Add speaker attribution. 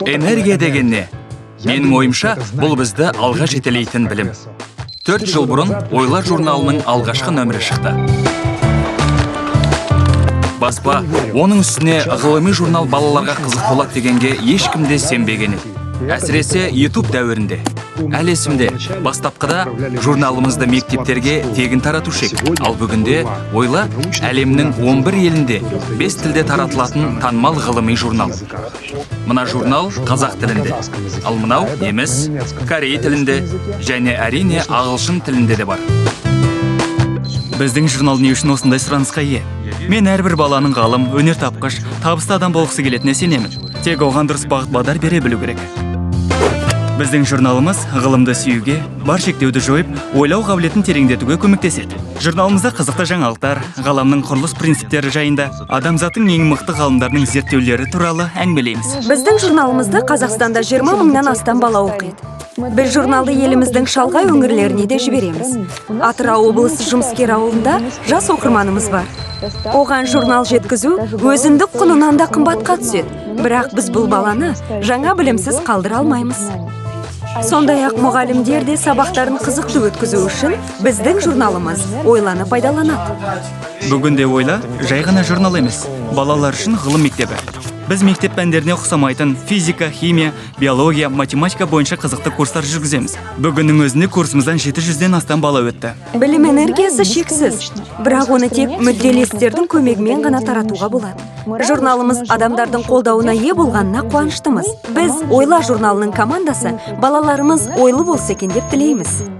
Speaker 1: Энергия деген не? Менің ойымша, бұл бізді алға жетелейтін білім. 4 жыл бұрын Ойлар журналының алғашқы нөмірі шықты. Баспа, оның үстіне ғылыми журнал балаларға қызық болады дегенге ешкімде сенбеген еді. Әсіресе YouTube дәуірінде. Әлі есімде, бастапқыда журналымызды мектептерге тегін таратушы ек. Ал бүгінде Ойла әлемнің 11 елінде 5 тілде таратылатын танымал ғылыми журнал. Мына журнал қазақ тілінде, ал мынау неміс, корей тілінде және әрине ағылшын тілінде де бар.
Speaker 2: Біздің журнал не үшін осындай сұранысқа ие? Мен әрбір баланың ғалым, өнертапқыш, табысты адам болғысы келетініне сенемін. Тек оған дұрыс бағыт-бағдар бере білу керек. Біздің журналымыз ғылымды сүюге, бар шектеуді жойып, ойлау қабілетін тереңдетуге көмектеседі. Журналымызда қызықты жаңалықтар, ғаламның құрылыс принциптері жайында, адамзаттың ең мықты ғалымдарының зерттеулері туралы әңгімелейміз.
Speaker 3: Біздің журналымызды Қазақстанда 20 мыңнан астам бала оқиды. Біз журналды еліміздің шалғай өңірлеріне де жібереміз. Атырау облысы Жұмыскер ауылында жас оқырманымыз бар. Оған журнал жеткізу өзіндік құнынан да қымбатқа түседі. Бірақ біз бұл баланы жаңа білімсіз қалдыра алмаймыз. Сондай-ақ мұғалімдер де сабақтарын қызықты өткізу үшін біздің журналымыз Ойланы пайдаланады.
Speaker 2: Бүгінде Ойла жай ғана журнал емес, балалар үшін ғылым мектебі. Біз мектеп пәндеріне ұқсамайтын физика, химия, биология, математика бойынша қызықты курстар жүргіземіз. Бүгіннің өзінде курсымыздан 700-ден астам бала өтті.
Speaker 3: Білім энергиясы шексіз, бірақ оны тек мүдделестердің көмегімен ғана таратуға болады. Журналымыз адамдардың қолдауына ие болғанына қуаныштымыз. Біз Ойла журналының командасы балаларымыз ойлы болса екен деп тілейміз.